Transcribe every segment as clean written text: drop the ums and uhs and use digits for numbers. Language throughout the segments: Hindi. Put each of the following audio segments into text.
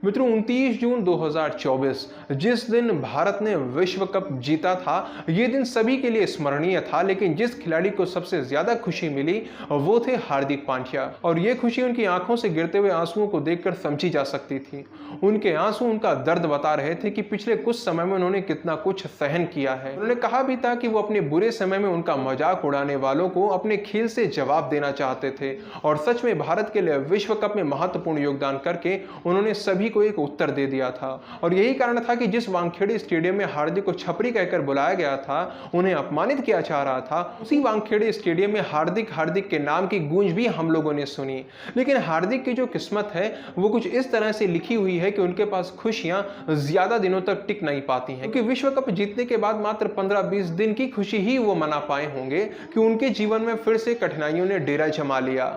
मित्रों 29 जून 2024 जिस दिन भारत ने विश्व कप जीता था, ये दिन सभी के लिए स्मरणीय था। लेकिन जिस खिलाड़ी को सबसे ज्यादा खुशी मिली वो थे हार्दिक पांड्या। और ये खुशी उनकी आंखों से गिरते हुए आंसुओं को देखकर समझी जा सकती थी। उनके आंसू उनका दर्द बता रहे थे कि पिछले कुछ समय में उन्होंने कितना कुछ सहन किया है। उन्होंने कहा भी था कि वो अपने बुरे समय में उनका मजाक उड़ाने वालों को अपने खेल से जवाब देना चाहते थे। और सच में भारत के लिए विश्व कप में महत्वपूर्ण योगदान करके उन्होंने सभी को एक उत्तर दे दिया था। और यही कारण था कि जिस वानखेड़े स्टेडियम में हार्दिक को छपरी कहकर बुलाया गया था, उन्हें अपमानित किया जा रहा था, उसी वानखेड़े स्टेडियम में हार्दिक हार्दिक के नाम की गूंज भी हम लोगों ने सुनी। लेकिन हार्दिक की जो किस्मत है वो कुछ इस तरह से लिखी हुई है कि उनके पास खुशियां ज्यादा दिनों तक टिक नहीं पाती हैं। क्योंकि विश्व कप जीतने के बाद मात्र 15-20 दिन की खुशी ही वो मना पाए होंगे कि उनके जीवन में फिर से कठिनाइयों ने डेरा जमा लिया।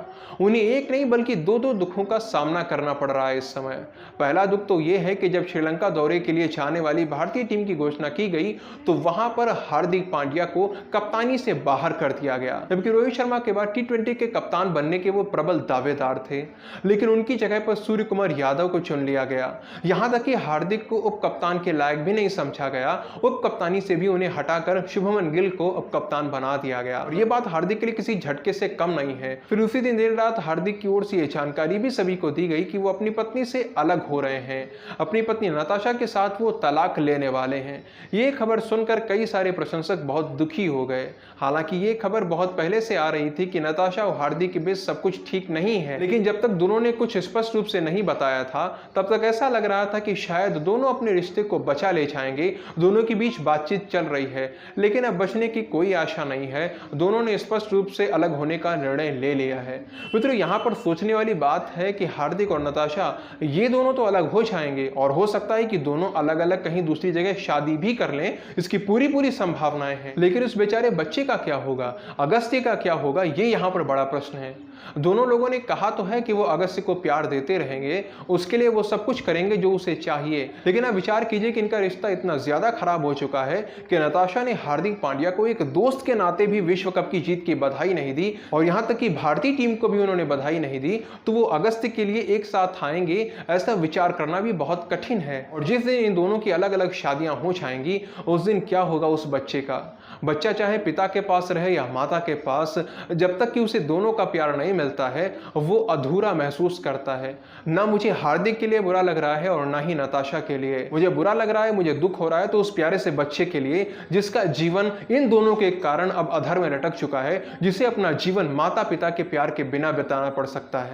उन्हें एक नहीं बल्कि दो दुखों का सामना करना पड़ रहा है इस समय। पहला दुख तो यह है कि जब श्रीलंका दौरे के लिए जाने वाली भारतीय टीम की घोषणा की गई तो वहां पर हार्दिक पांड्या को कप्तानी से बाहर कर दिया गया। जबकि रोहित शर्मा के बाद टी20 के कप्तान बनने के वो प्रबल दावेदार थे, लेकिन उनकी जगह पर सूर्य कुमार यादव को चुन लिया गया। यहां तक कि हार्दिक को उप कप्तान के लायक भी नहीं समझा गया। उप कप्तानी से भी उन्हें हटाकर शुभमन गिल को उप कप्तान बना दिया गया। और यह बात हार्दिक के लिए किसी झटके से कम नहीं है। फिर उसी दिन देर रात हार्दिक की ओर से यह जानकारी भी सभी को दी गई कि वो अपनी पत्नी से अलग हो रहे हैं। अपनी पत्नी नताशा के साथ वो तलाक लेने वाले हैं। ये खबर सुनकर कई सारे प्रशंसक बहुत दुखी हो गए। हालांकि ये खबर बहुत पहले से आ रही थी कि नताशा और हार्दिक के बीच सब कुछ ठीक नहीं है, लेकिन जब तक दोनों ने कुछ स्पष्ट रूप से नहीं बताया था तब तक ऐसा लग रहा था कि शायद दोनों अपने रिश्ते को बचा ले जाएंगे। दोनों के बीच बातचीत चल रही है, लेकिन अब बचने की कोई आशा नहीं है। दोनों ने स्पष्ट रूप से अलग होने का निर्णय ले लिया है। मित्रों यहाँ पर सोचने वाली बात है कि हार्दिक और नताशा ये दोनों तो अलग हो जाएंगे और हो सकता है कि दोनों अलग अलग कहीं दूसरी जगह शादी भी कर लें। इसकी पूरी संभावनाएं हैं। लेकिन उस बेचारे बच्चे का क्या होगा, अगस्त्य का क्या होगा, ये यहाँ पर बड़ा प्रश्न है। दोनों लोगों ने कहा तो है कि वो अगस्त्य को प्यार देते रहेंगे, उसके लिए वो सब कुछ करेंगे जो उसे चाहिए। लेकिन अब विचार कीजिए कि इनका रिश्ता इतना ज्यादा खराब हो चुका है कि नताशा ने हार्दिक पांड्या को एक दोस्त के नाते भी विश्व कप की जीत की बधाई नहीं दी और यहां तक कि भारतीय टीम को भी उन्होंने बधाई नहीं दी। तो वो अगस्त्य के लिए एक साथ आएंगे, ऐसा विचार करना भी बहुत कठिन है। और जिस दिन इन दोनों की अलग अलग शादियां हो जाएंगी उस दिन क्या होगा उस बच्चे का। बच्चा चाहे पिता के पास रहे या माता के पास, जब तक कि उसे दोनों का प्यार नहीं मिलता है वो अधूरा महसूस करता है। ना मुझे हार्दिक के लिए बुरा लग रहा है और ना ही नताशा के लिए। मुझे बुरा लग रहा है, मुझे दुख हो रहा है तो उस प्यारे से बच्चे के लिए जिसका जीवन इन दोनों के कारण अब अधर में लटक चुका है, जिसे अपना जीवन माता पिता के प्यार के बिना बिताना पड़ सकता है।